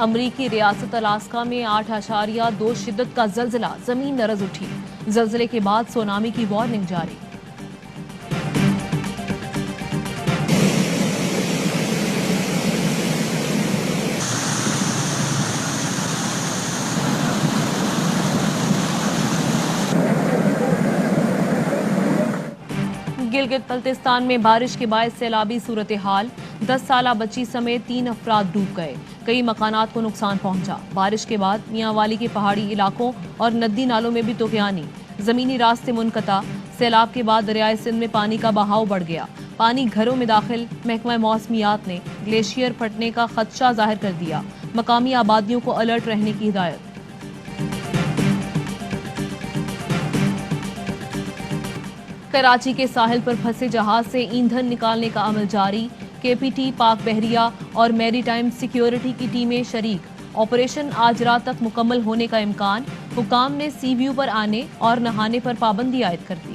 امریکی ریاست الاسکا میں 8.2 شدت کا زلزلہ، زمین لرز اٹھی۔ زلزلے کے بعد سونامی کی وارننگ جاری۔ گلگت بلتستان میں بارش کے باعث سیلابی صورتحال، 10 سالہ بچی سمیت 3 افراد ڈوب گئے، کئی مکانات کو نقصان پہنچا۔ بارش کے بعد میاں والی کے پہاڑی علاقوں اور ندی نالوں میں بھی طغیانی، زمینی راستے منقطع۔ سیلاب کے بعد دریائے سندھ میں پانی کا بہاؤ بڑھ گیا، پانی گھروں میں داخل۔ محکمہ موسمیات نے گلیشیئر پھٹنے کا خدشہ ظاہر کر دیا، مقامی آبادیوں کو الرٹ رہنے کی ہدایت۔ کراچی کے ساحل پر پھنسے جہاز سے ایندھن نکالنے کا عمل جاری، کے پی ٹی، پاک بحریہ اور میری ٹائم سیکیورٹی کی ٹیمیں شریک۔ آپریشن آج رات تک مکمل ہونے کا امکان، حکام نے سی ویو پر آنے اور نہانے پر پابندی عائد کر دی۔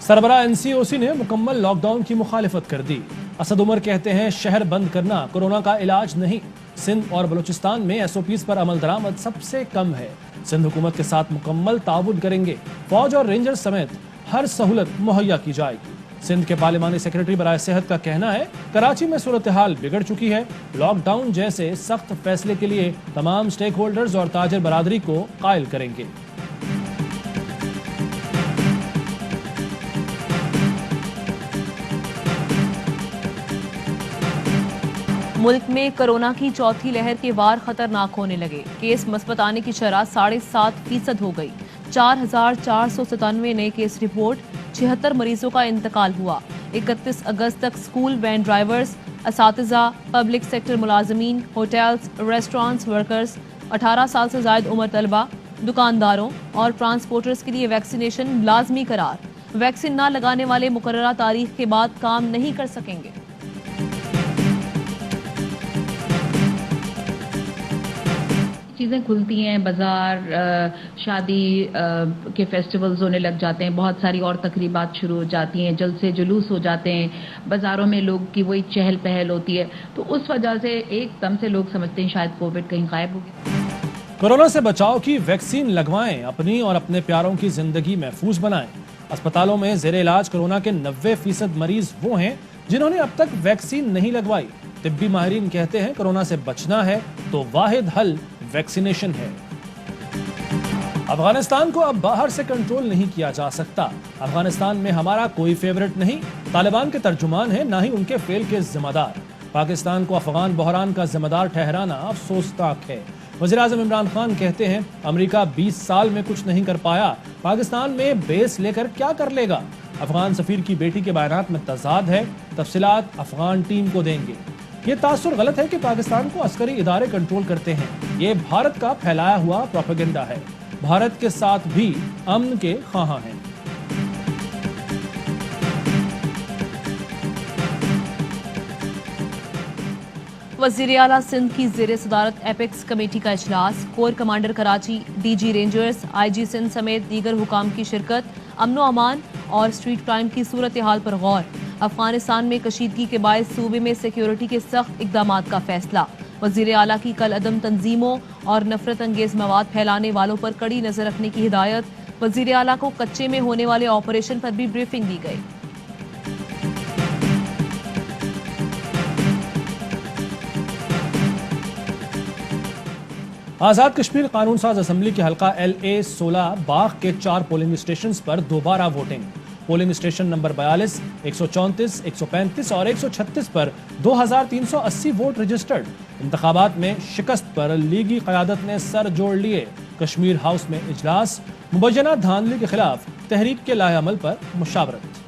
سربراہ این سی او سی نے مکمل لاک ڈاؤن کی مخالفت کر دی۔ اسد عمر کہتے ہیں شہر بند کرنا کورونا کا علاج نہیں۔ سندھ اور بلوچستان میں ایس او پیز پر عمل درآمد سب سے کم ہے۔ سندھ حکومت کے ساتھ مکمل تعاون کریں گے، فوج اور رینجر سمیت ہر سہولت مہیا کی جائے گی۔ سندھ کے پارلیمانی سیکرٹری برائے صحت کا کہنا ہے کراچی میں صورتحال بگڑ چکی ہے، لاک ڈاؤن جیسے سخت فیصلے کے لیے تمام سٹیک ہولڈرز اور تاجر برادری کو قائل کریں گے۔ ملک میں کورونا کی چوتھی لہر کے وار خطرناک ہونے لگے، کیس مثبت آنے کی شرح 7.5% ہو گئی۔ 4,497 نئے کیس رپورٹ، 76 مریضوں کا انتقال ہوا۔ 31 اگست تک اسکول وین ڈرائیورز، اساتذہ، پبلک سیکٹر ملازمین، ہوٹلز، ریسٹورانٹس ورکرز، 18 سال سے زائد عمر طلبہ، دکانداروں اور ٹرانسپورٹرز کے لیے ویکسینیشن لازمی قرار۔ ویکسین نہ لگانے والے مقررہ تاریخ کے بعد کام نہیں کر سکیں گے۔ چیزیں کھلتی ہیں، بازار، شادی کے فیسٹیولز ہونے لگ جاتے ہیں، بہت ساری اور تقریبات شروع ہو جاتی ہیں، جلسے جلوس ہو جاتے ہیں، بازاروں میں لوگ کی وہی چہل پہل ہوتی ہے، تو اس وجہ سے ایک دم سے لوگ سمجھتے ہیں شاید کووڈ کہیں غائب ہو گیا۔ کورونا سے بچاؤ کی ویکسین لگوائیں، اپنی اور اپنے پیاروں کی زندگی محفوظ بنائیں۔ اسپتالوں میں زیر علاج کورونا کے 90% مریض وہ ہیں جنہوں نے اب تک ویکسین نہیں لگوائی۔ طبی ماہرین کہتے ہیں کورونا سے بچنا ہے تو واحد حل ویکسینیشن ہے۔ افغانستان کو اب باہر سے کنٹرول نہیں کیا جا سکتا۔ افغانستان میں ہمارا کوئی فیورٹ نہیں، طالبان کے ترجمان ہیں، نہ ہی ان کے فیل کے ذمہ دار۔ پاکستان کو افغان بحران کا ذمہ دار ٹھہرانا افسوسناک ہے۔ وزیراعظم عمران خان کہتے ہیں امریکہ 20 سال میں کچھ نہیں کر پایا، پاکستان میں بیس لے کر کیا کر لے گا۔ افغان سفیر کی بیٹی کے بیانات میں تضاد ہے، تفصیلات افغان ٹیم کو دیں گے۔ یہ تاثر غلط ہے کہ پاکستان کو عسکری ادارے کنٹرول کرتے ہیں، یہ بھارت کا پھیلایا ہوا پروپیگنڈا ہے۔ بھارت کے ساتھ بھی امن کے خواہاں ہیں۔ وزیر اعلیٰ سندھ کی زیر صدارت ایپیکس کمیٹی کا اجلاس، corps commander Karachi, D G rangers, I G Sindh سمیت دیگر حکام کی شرکت۔ امن و امان اور اسٹریٹ کرائم کی صورتحال پر غور۔ افغانستان میں کشیدگی کے باعث صوبے میں سیکیورٹی کے سخت اقدامات کا فیصلہ۔ وزیر اعلیٰ کی کل عدم تنظیموں اور نفرت انگیز مواد پھیلانے والوں پر کڑی نظر رکھنے کی ہدایت۔ وزیر اعلیٰ کو کچے میں ہونے والے آپریشن پر بھی بریفنگ دی گئی۔ آزاد کشمیر قانون ساز اسمبلی کے حلقہ LA 16 باغ کے 4 پولنگ اسٹیشنز پر دوبارہ ووٹنگ۔ پولنگ اسٹیشن نمبر 42، 134، 135 اور 136 پر 2380 ووٹ رجسٹرڈ۔ انتخابات میں شکست پر لیگی قیادت نے سر جوڑ لیے۔ کشمیر ہاؤس میں اجلاس، مبینہ دھاندلی کے خلاف تحریک کے لائحہ عمل پر مشاورت۔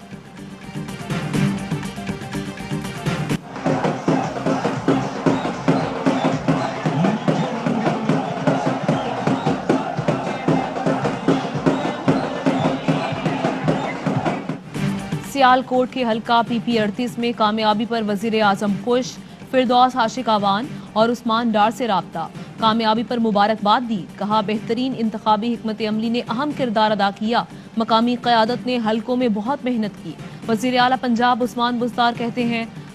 سیال کوٹ کے حلقہ PP 38 میں کامیابی پر وزیر اعظم خوش، فردوس عاشق آوان اور عثمان ڈار سے رابطہ، کامیابی پر مبارکباد دی، کہا بہترین انتخابی حکمت عملی نے اہم کردار ادا کیا، مقامی قیادت نے حلقوں میں بہت محنت کی۔ وزیر اعلیٰ پنجاب عثمان بزدار کہتے ہیں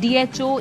DHO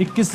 21